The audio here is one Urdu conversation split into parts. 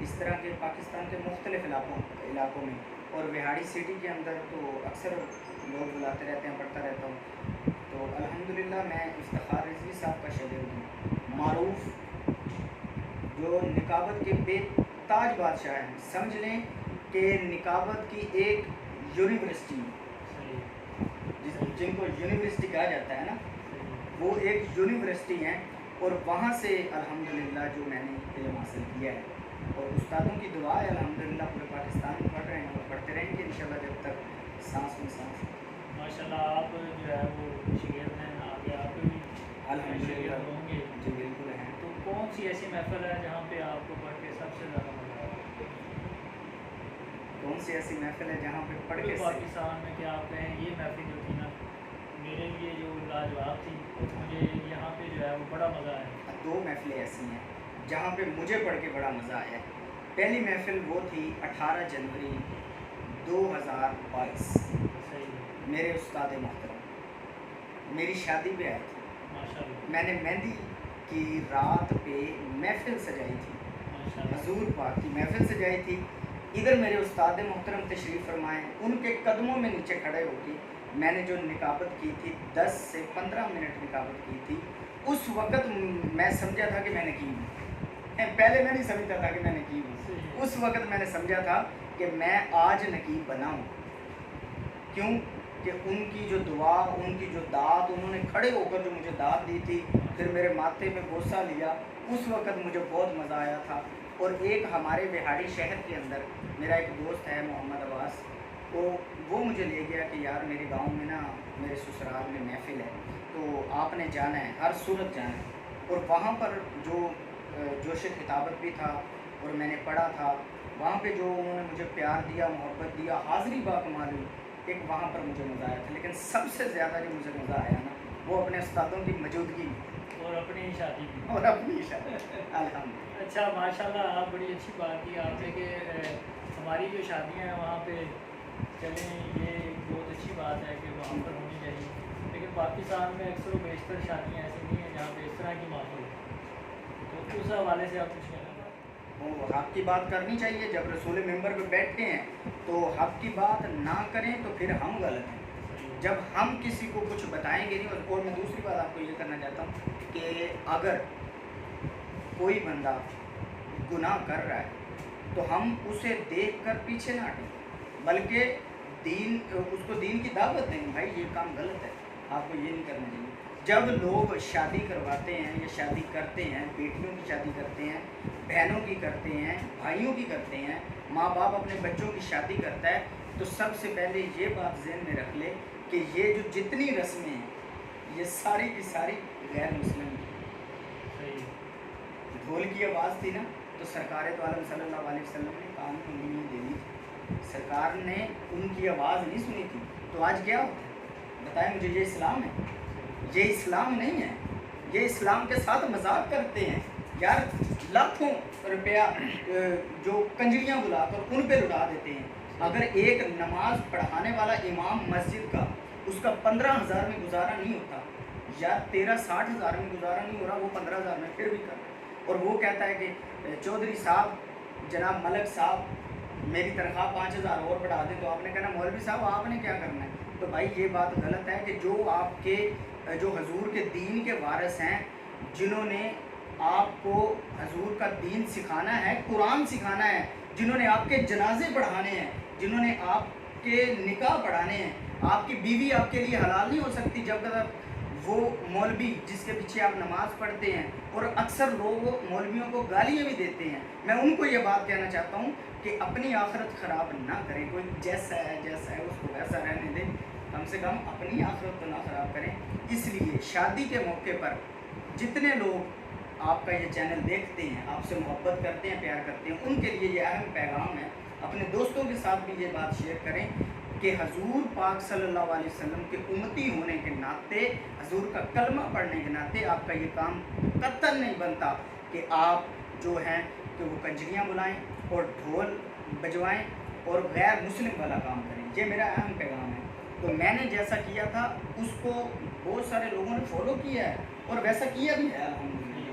اس طرح کے پاکستان کے مختلف علاقوں میں اور وہاڑی سٹی کے اندر تو اکثر لوگ بلاتے رہتے ہیں، پڑھتا رہتا ہوں۔ تو الحمدللہ میں افتخار رضوی صاحب کا شاگرد ہوں، معروف جو نکابت کے بے تاج بادشاہ ہیں، سمجھ لیں کہ نکابت کی ایک یونیورسٹی، جن کو یونیورسٹی کہا جاتا ہے نا، وہ ایک یونیورسٹی ہیں، اور وہاں سے الحمدللہ جو میں نے علم حاصل کیا ہے، اور استادوں کی دعا ہے الحمدللہ پورے پاکستان میں پڑھ رہے ہیں اور پڑھتے رہیں گے انشاءاللہ جب تک سانس میں سانس۔ ماشاءاللہ آپ جو ہے وہ شاگرد ہیں، آگے آپ بھی الحمدللہ ہوں گے، جی بالکل ہیں۔ تو کون سی ایسی محفل ہے جہاں پہ آپ کو پڑھ کے سب سے زیادہ مزہ آیا؟ کون سی ایسی محفل ہے جہاں پہ پڑھ کے پاکستان میں کیا آپ کہیں یہ محفل جو تھی نا میرے لیے جو لاجواب تھی، مجھے یہاں پہ جو ہے وہ بڑا مزہ آیا؟ دو محفلیں ایسی ہیں جہاں پہ مجھے پڑھ کے بڑا مزہ آیا۔ پہلی محفل وہ تھی 18 جنوری 2022، صحیح، میرے استاد محترم میری شادی پہ آئے تھے، ماشاءاللہ، میں نے مہندی کی رات پہ محفل سجائی تھی، ماشاءاللہ، حضور پاک کی محفل سجائی تھی۔ ادھر میرے استاد محترم تشریف فرمائے، ان کے قدموں میں نیچے کھڑے ہو کے میں نے جو نکابت کی تھی 10 سے 15 منٹ نکابت کی تھی، اس وقت میں سمجھا تھا کہ میں نے کی ہوئی، پہلے میں نہیں سمجھتا تھا کہ میں نے کی ہوئی، اس وقت میں نے سمجھا تھا کہ میں آج نقیب بنا ہوں۔ کیوں کہ ان کی جو دعا، ان کی جو داد، انہوں نے کھڑے ہو کر جو مجھے داد دی تھی، پھر میرے ماتھے میں بوسہ لیا، اس وقت مجھے بہت مزہ آیا تھا۔ اور ایک ہمارے وہاڑی شہر کے اندر میرا ایک دوست ہے محمد عباس، وہ مجھے لے گیا کہ یار میرے گاؤں میں نا میرے سسرال میں محفل ہے، تو آپ نے جانا ہے، ہر صورت جانا ہے۔ اور وہاں پر جو جوش خطابت بھی تھا اور میں نے پڑھا تھا، وہاں پہ جو انہوں نے مجھے پیار دیا، محبت دیا، حاضری باکمال ہوئی، ایک وہاں پر مجھے مزہ آیا تھا۔ لیکن سب سے زیادہ جو مجھے مزہ آیا نا وہ اپنے استادوں کی موجودگی اور اپنی شادی کی، اور اپنی شادی الحمدللہ۔ اچھا ماشاءاللہ، آپ بڑی اچھی بات کی آپ نے کہ ہماری جو شادیاں ہیں وہاں پہ چلیں، یہ بہت اچھی بات ہے کہ وہاں پر ہونی چاہیے، لیکن پاکستان میں اکثر و بیشتر شادیاں ایسی نہیں ہیں جہاں پہ اس طرح کی ماحول ہو، تو اس حوالے سے آپ کچھ کہنا؟ وہ حق کی بات کرنی چاہیے، جب رسول ممبر پہ بیٹھتے ہیں تو حق کی بات نہ کریں تو پھر ہم غلط ہیں۔ جب ہم کسی کو کچھ بتائیں گے نہیں، اور میں دوسری بات آپ کو یہ کرنا چاہتا ہوں کہ اگر کوئی بندہ گناہ کر رہا ہے تو ہم اسے دیکھ کر پیچھے نہ ہٹیں، بلکہ اس کو دین کی دعوت دیں، بھائی یہ کام غلط ہے، آپ کو یہ نہیں کرنا چاہیے۔ جب لوگ شادی کرواتے ہیں یا شادی کرتے ہیں، بیٹیوں کی شادی کرتے ہیں، بہنوں کی کرتے ہیں، بھائیوں کی کرتے ہیں، ماں باپ اپنے بچوں کی شادی کرتا ہے، تو سب سے پہلے یہ بات ذہن میں رکھ لے کہ یہ جو جتنی رسمیں ہیں یہ ساری کی ساری غیر مسلم ہیں۔ ڈھول کی آواز تھی نا تو سرکار تو عالم صلی اللہ علیہ وسلم نے کان کو انگلی دے دی تھی، سرکار نے ان کی آواز نہیں سنی تھی، تو آج کیا ہوتا ہے بتائیں مجھے؟ یہ اسلام ہے؟ یہ اسلام نہیں ہے، یہ اسلام کے ساتھ مذاق کرتے ہیں یار، لاکھوں روپیہ جو کنجریاں بلا کر ان پہ لٹا دیتے ہیں۔ اگر ایک نماز پڑھانے والا امام مسجد کا، اس کا 15,000 میں گزارا نہیں ہوتا، یا 60,000 میں گزارا نہیں ہو رہا، وہ 15,000 میں پھر بھی کر رہا ہے، اور وہ کہتا ہے کہ چودھری صاحب، جناب ملک صاحب میری تنخواہ 5,000 اور بڑھا دیں، تو آپ نے کہنا مولوی صاحب آپ نے کیا کرنا ہے؟ تو بھائی یہ بات غلط ہے کہ جو آپ کے جو حضور کے دین کے وارث ہیں، جنہوں نے آپ کو حضور کا دین سکھانا ہے، قرآن سکھانا ہے، جنہوں نے آپ کے جنازے پڑھانے ہیں، جنہوں نے آپ کے نکاح پڑھانے ہیں، آپ کی بیوی آپ کے لیے حلال نہیں ہو سکتی جب تک وہ مولوی جس کے پیچھے آپ نماز پڑھتے ہیں، اور اکثر لوگ مولویوں کو گالیاں بھی دیتے ہیں۔ میں ان کو یہ بات کہنا چاہتا ہوں کہ اپنی آخرت خراب نہ کریں، کوئی جیسا ہے اس کو ویسا رہنے دیں، کم سے کم اپنی آخرت تو نہ خراب کریں۔ اس لیے شادی کے موقع پر جتنے لوگ آپ کا یہ چینل دیکھتے ہیں، آپ سے محبت کرتے ہیں، پیار کرتے ہیں، ان کے لیے یہ اہم پیغام ہے، اپنے دوستوں کے ساتھ بھی یہ بات شیئر کریں کہ حضور پاک صلی اللہ علیہ وسلم کے امتی ہونے کے ناطے، حضور کا کلمہ پڑھنے کے ناطے آپ کا یہ کام قطعاً نہیں بنتا کہ آپ جو ہیں کہ وہ کنجریاں بلائیں اور ڈھول بجوائیں اور غیر مسلم والا کام کریں۔ یہ میرا اہم پیغام ہے۔ تو میں نے جیسا کیا تھا اس کو بہت سارے لوگوں نے فالو کیا ہے اور ویسا کیا بھی ہے الحمدللہ۔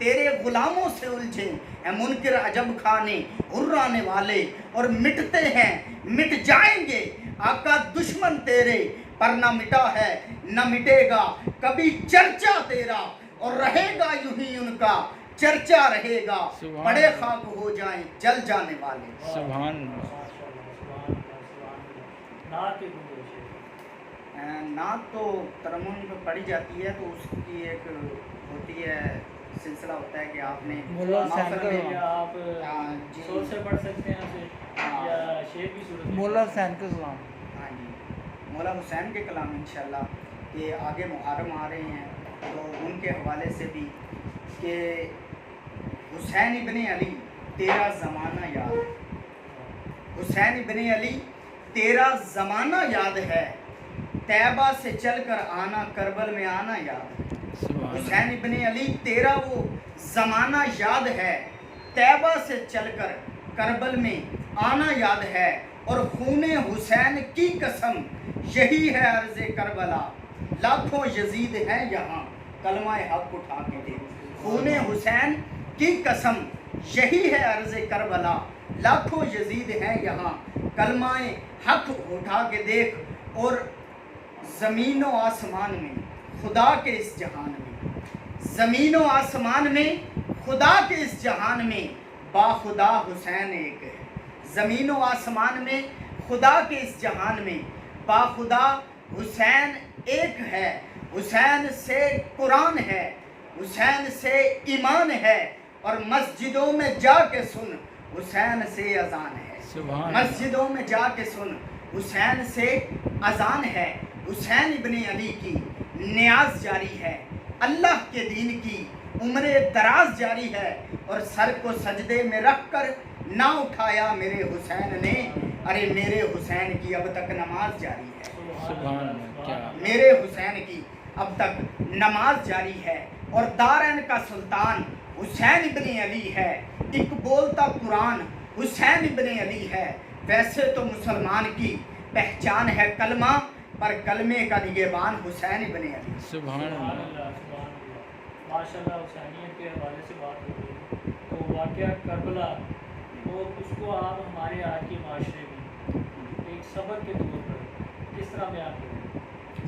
تیرے غلاموں سے الجھے ہیں منکر عجب کھانے ہرانے والے اور مٹتے ہیں مٹ جائیں گے آقا دشمن تیرے پر نہ مٹا ہے نہ مٹے گا کبھی چرچا تیرا اور رہے گا یوں ہی ان کا چرچا رہے گا بڑے خاک ہو جائیں جل جانے والے سبحان اللہ نعت تو ترنم پہ پڑھی جاتی ہے تو اس کی ایک ہوتی ہے سلسلہ ہوتا ہے کہ آپ نے مولا حسین کا آپ سور سے پڑھ سکتے ہیں اسے یا شعر کی صورت میں مولا حسین کا کلام ہاں جی مولا حسین کے کلام انشاءاللہ کہ آگے محرم آ رہے ہیں تو ان کے حوالے سے بھی کہ حسین ابن علی تیرا زمانہ یاد ہے حسین ابن علی تیرا زمانہ یاد ہے طیبہ سے چل کر آنا کربل میں آنا یاد ہے حسین ابن علی تیرا وہ زمانہ یاد ہے طیبہ سے چل کر کربل میں آنا یاد ہے اور خون حسین کی قسم یہی ہے عرض کربلا لاکھوں یزید ہیں یہاں کلمہ حق اٹھا کے دے خون حسین کی قسم یہی ہے عرض کربلا لاکھوں یزید ہیں یہاں کلمہ حق اٹھا کے دیکھ اور زمین و آسمان میں خدا کے اس جہان میں زمین و آسمان میں خدا کے اس جہان میں با خدا حسین ایک ہے زمین و آسمان میں خدا کے اس جہان میں با خدا حسین ایک ہے حسین سے قرآن ہے حسین سے ایمان ہے اور مسجدوں میں جا کے سن حسین سے اذان ہے مسجدوں میں جا کے سن حسین سے اذان ہے حسین ابن علی کی نیاز جاری ہے اللہ کے دین کی عمر دراز جاری ہے اور سر کو سجدے میں رکھ کر نہ اٹھایا میرے حسین نے ارے میرے حسین کی اب تک نماز جاری ہے میرے حسین کی اب تک نماز جاری ہے اور دارین کا سلطان حسین ابن علی ہے ایک بولتا قرآن حسین ابن علی ہے ویسے تو مسلمان کی پہچان ہے کلمہ پر کلمے کا نگہبان حسین ابن علی سبحان اللہ ماشاءاللہ حسینیت کے حوالے سے بات ہو رہی ہے تو واقعہ کربلا وہ اس کو آپ ہمارے آج کے معاشرے میں ایک سبق کے طور پر کس طرح بیان کریں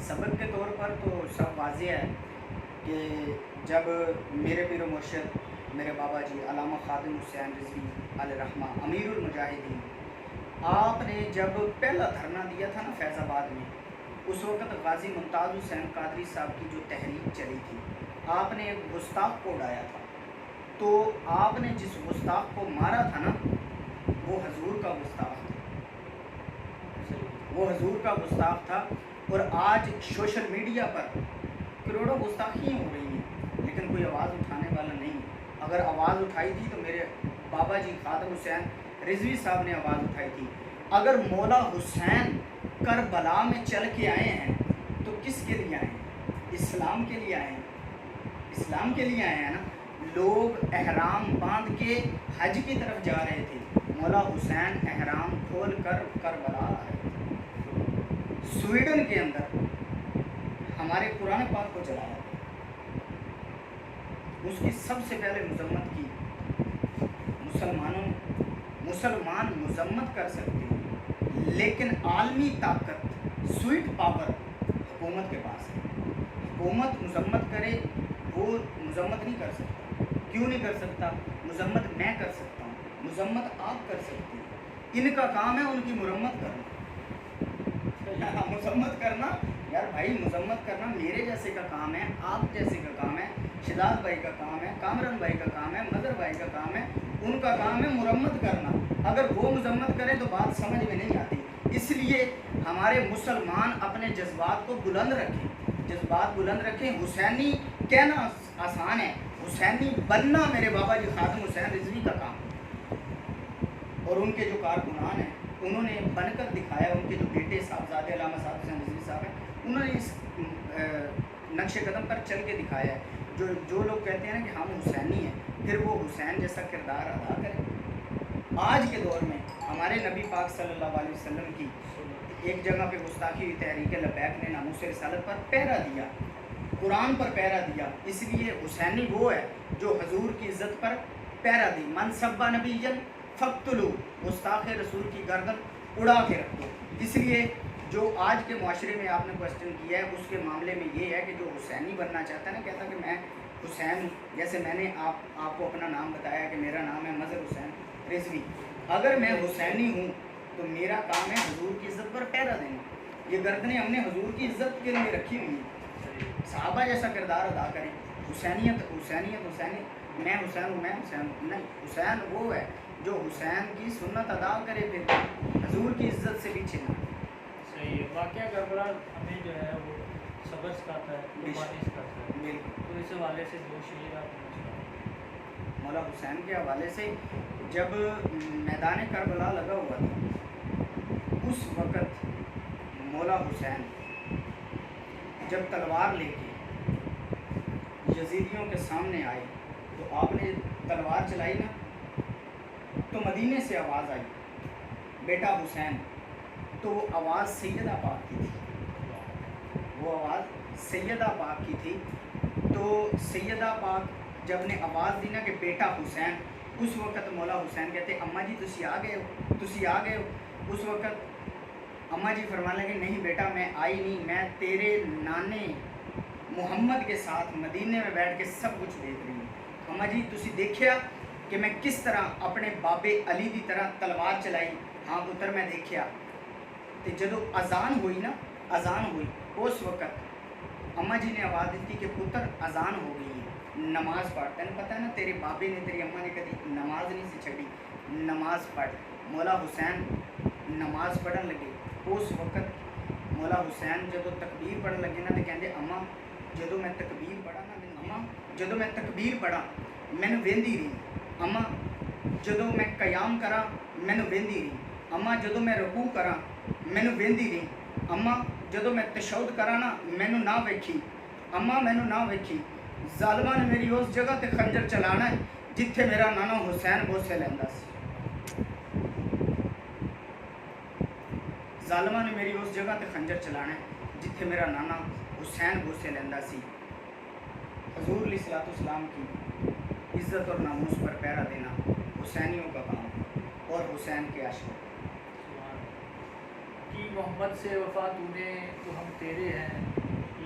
سبق کے طور پر تو سب واضح ہے کہ جب میرے پیر و مرشد میرے بابا جی علامہ خادم حسین رضوی علیہ رحمہ امیر المجاہدین آپ نے جب پہلا دھرنا دیا تھا نا فیض آباد میں اس وقت غازی ممتاز حسین قادری صاحب کی جو تحریک چلی تھی آپ نے ایک گستاخ کو اڑایا تھا تو آپ نے جس گستاخ کو مارا تھا نا وہ حضور کا گستاخ تھا وہ حضور کا گستاخ تھا اور آج سوشل میڈیا پر کروڑوں گستاخیاں ہو رہی ہیں لیکن کوئی آواز اٹھانے والا نہیں اگر آواز اٹھائی تھی تو میرے بابا جی خادم حسین رضوی صاحب نے آواز اٹھائی تھی اگر مولا حسین کربلا میں چل کے آئے ہیں تو کس کے لیے آئے ہیں اسلام کے لیے آئے ہیں اسلام کے لیے آئے ہیں نا لوگ احرام باندھ کے حج کی طرف جا رہے تھے مولا حسین احرام کھول کر کربلا آئے سویڈن کے اندر ہمارے قرآن پاک کو جلایا اس کی سب سے پہلے مذمت کی مسلمان مذمت کر سکتے ہیں لیکن عالمی طاقت سویٹ پاور حکومت کے پاس ہے حکومت مذمت کرے وہ مذمت نہیں کر سکتا کیوں نہیں کر سکتا مذمت میں کر سکتا ہوں مذمت آپ کر سکتے ہیں ان کا کام ہے ان کی مرمت کرنا مذمت کرنا یار بھائی مذمت کرنا میرے جیسے کا کام ہے آپ جیسے کا کام ہے شداد بھائی کا کام ہے کامران بھائی کا کام ہے مدر بھائی کا کام ہے ان کا کام ہے مرمت کرنا اگر وہ مذمت کریں تو بات سمجھ میں نہیں آتی اس لیے ہمارے مسلمان اپنے جذبات کو بلند رکھیں حسینی کہنا آسان ہے حسینی بننا میرے بابا جی خادم حسین رضوی کا کام اور ان کے جو کارکنان ہیں انہوں نے بن کر دکھایا ان کے جو بیٹے صاحبزادے علامہ صاحب حسین رضوی صاحب ہیں انہوں نے اس نقش قدم پر چل کے دکھایا ہے جو لوگ کہتے ہیں نا کہ ہم حسینی ہیں پھر وہ حسین جیسا کردار ادا کریں آج کے دور میں ہمارے نبی پاک صلی اللہ علیہ وسلم کی ایک جگہ پہ گستاخی ہوئی تحریک لبیک نے ناموس رسالت پر پہرا دیا قرآن پر پہرا دیا، اس لیے حسینی وہ ہے جو حضور کی عزت پر پہرا دی۔ من سبا نبیًا فاقتلوا، گستاخ رسول کی گردن اڑا کے رکھو۔ اس لیے جو آج کے معاشرے میں آپ نے کوشچن کیا ہے اس کے معاملے میں یہ ہے کہ جو حسینی بننا چاہتا ہے نا، کہتا کہ میں حسین ہوں، جیسے میں نے آپ کو اپنا نام بتایا کہ میرا نام ہے مظہر حسین رضوی، اگر میں حسینی ہوں تو میرا کام ہے حضور کی عزت پر پہرا دینا۔ یہ گردنیں ہم نے حضور کی عزت کے لیے رکھی ہوئی ہیں، صحابہ جیسا کردار ادا کریں۔ حسینیت میں حسین ہوں، میں حسین ہوں، نہیں، حسین وہ ہے جو حسین کی سنت ادا کرے، پھر حضور کی عزت سے پیچھے نہ۔ صحیح ہے، واقعہ کربلا ہمیں جو ہے وہ صبر سکھاتا ہے، قربانی سکھاتا ہے۔ بالکل، تو اس حوالے سے دو شعر آپ نے سنا۔ مولا حسین کے حوالے سے جب میدان کربلا لگا ہوا تھا، اس وقت مولا حسین جب تلوار لے کے یزیدیوں کے سامنے آئے تو آپ نے تلوار چلائی نا، تو مدینے سے آواز آئی بیٹا حسین، تو وہ آواز سیدہ پاک کی تھی، وہ آواز سیدہ پاک کی تھی۔ تو سیدہ پاک جب نے آواز دی نا کہ بیٹا حسین، اس وقت مولا حسین کہتے اماں جی تسی آ گئے ہو، تسی آ گئے ہو۔ اس وقت اماں جی فرمانے لگے نہیں بیٹا میں آئی نہیں، میں تیرے نانے محمد کے ساتھ مدینے میں بیٹھ کے سب کچھ دیکھ رہی ہوں۔ اماں جی تسی دیکھیا کہ میں کس طرح اپنے بابے علی دی طرح تلوار چلائی؟ ہاں پتر میں دیکھیا۔ تو جدو اذان ہوئی نا، اذان ہوئی، اس وقت اماں جی نے آواز دیتی کہ پتر اذان ہو گئی ہے، نماز پڑھ۔ تینوں پتہ ہے نا تیرے بابے نے، تیری اماں نے کبھی نماز نہیں سی چھڑی، نماز پڑھ۔ مولا حسین نماز پڑھن لگے، اس وقت مولا حسین جدو تکبیر پڑھن لگے نا تو کہندے اماں جدو میں تکبیر پڑھا نا، اماں جدو میں تکبیر پڑھا مینوں ویندی رہی، اماں جدو میں قیام کرا مینوں ویندی رہی، اماں جدو میں رکوع کرا مینوں ویندی رہی، اماں جدو میں تشہد کرا نا مینوں نہ ویکھی، اماں مینوں نہ ویکھی۔ ظالماں نے میری اس جگہ تے خنجر چلانا ہے جتھے میرا نانا حسین بوسے لیندا سی، ظالماں نے میری اس جگہ تے خنجر چلانا ہے جتھے میرا نانا حسین بوسے لیندا سی۔ حضور علیہ الصلوۃ والسلام کی عزت اور ناموس پر پہرا دینا حسینیوں کا کام اور حسین کے عاشق۔ کہ محمد سے وفا تو نے تو ہم تیرے ہیں،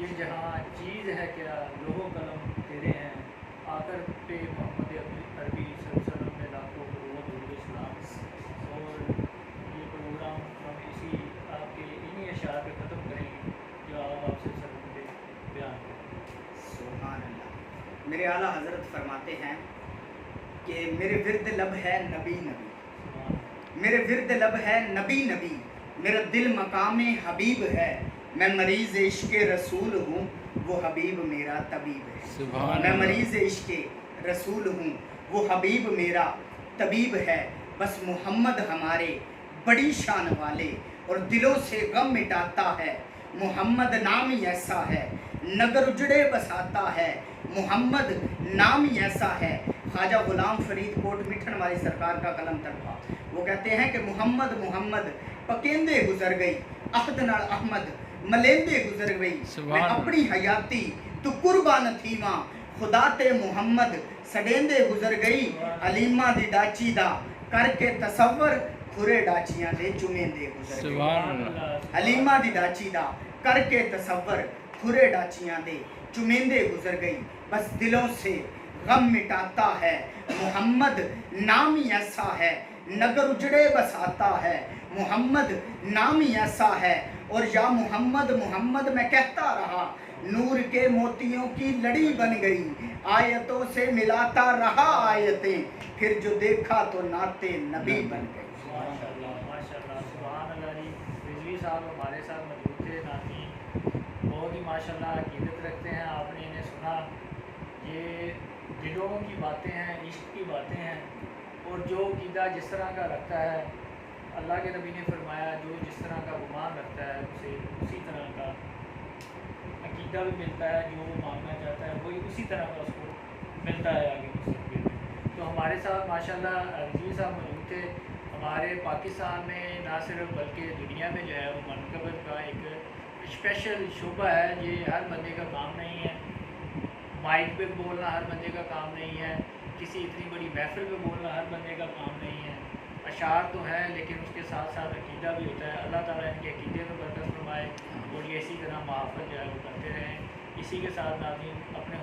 یہ جہاں چیز ہے کیا لوح و قلم تیرے ہیں، آ کر پہ محمد عربی صلی اللہ علیہ وسلم میں لاکھوں درود و اسلام۔ اور یہ پروگرام ہم اسی آپ کے انہی اشعار پہ ختم کریں گے جو آپ سے سر پہ بیان کریں۔ سبحان اللہ۔ میرے اعلیٰ حضرت فرماتے ہیں کہ میرے ورد لب ہے نبی نبی، میرے ورد لب ہے نبی نبی، میرا دل مقام حبیب ہے، میں مریض عشق رسول ہوں وہ حبیب میرا طبیب ہے، میں مریض عشق رسول ہوں وہ حبیب میرا طبیب ہے، بس محمد ہمارے بڑی شان والے اور دلوں سے غم مٹاتا ہے، محمد نام ہی ایسا ہے نگر اجڑے بساتا ہے، محمد نام ہی ایسا ہے۔ خواجہ غلام فرید کوٹ مٹھن والی سرکار کا قلم تڑپا، وہ کہتے ہیں کہ محمد محمد پکیندے گزر گئی، عہد نال احمد ملیندے گزر گئی، میں اپنی حیاتی تو قربان تھی ماں، خدا تے محمد سڈیندے گزر گئی، علیمہ دی ڈاچی دا کر کے تصور کھرے ڈاچیاں دے چمیندے گزر گئی، علیمہ دی ڈاچی دا کر کے تصور کھرے ڈاچیاں دے چمیندے گزر گئی، بس دلوں سے غم مٹاتا ہے، محمد نام ہی ایسا ہے نگر اجڑے بساتا ہے، محمد نام ہی ایسا ہے، اور یا محمد محمد میں کہتا رہا، نور کے موتیوں کی لڑی بن گئی، آیتوں سے ملاتا رہا آیتیں، پھر جو دیکھا تو نعت نبی بن گئی۔ ماشاءاللہ سبحان اللہ جی۔ رضوی صاحب ہمارے ساتھ موجود تھے، نامی بہت ہی ماشاءاللہ عقیدت رکھتے ہیں، آپ نے انہیں سنا، یہ دلوں کی باتیں ہیں، عشق کی باتیں ہیں، اور جو عقیدہ جس طرح کا رکھتا ہے، اللہ کے نبی نے فرمایا جو جس طرح کا گمان رکھتا ہے اسے اسی طرح کا عقیدہ بھی ملتا ہے، جو وہ مانگنا چاہتا ہے وہی اسی طرح کا اس کو ملتا ہے آگے مستقبل میں۔ تو ہمارے ساتھ ماشاءاللہ رضوی صاحب موجود تھے، ہمارے پاکستان میں نہ صرف بلکہ دنیا میں جو ہے وہ منقبت کا ایک اسپیشل شعبہ ہے، یہ ہر بندے کا کام نہیں ہے، مائک پہ بولنا ہر بندے کا کام نہیں ہے، کسی اتنی بڑی محفل پہ بولنا ہر بندے کا کام نہیں ہے۔ اشعار تو ہیں لیکن اس کے ساتھ ساتھ عقیدہ بھی ہوتا ہے۔ اللہ تعالیٰ ان کے عقیدے کو برکت فرمائے اور یہ اسی طرح محافظ جو ہے وہ کرتے رہیں۔ اسی کے ساتھ ناظرین اپنے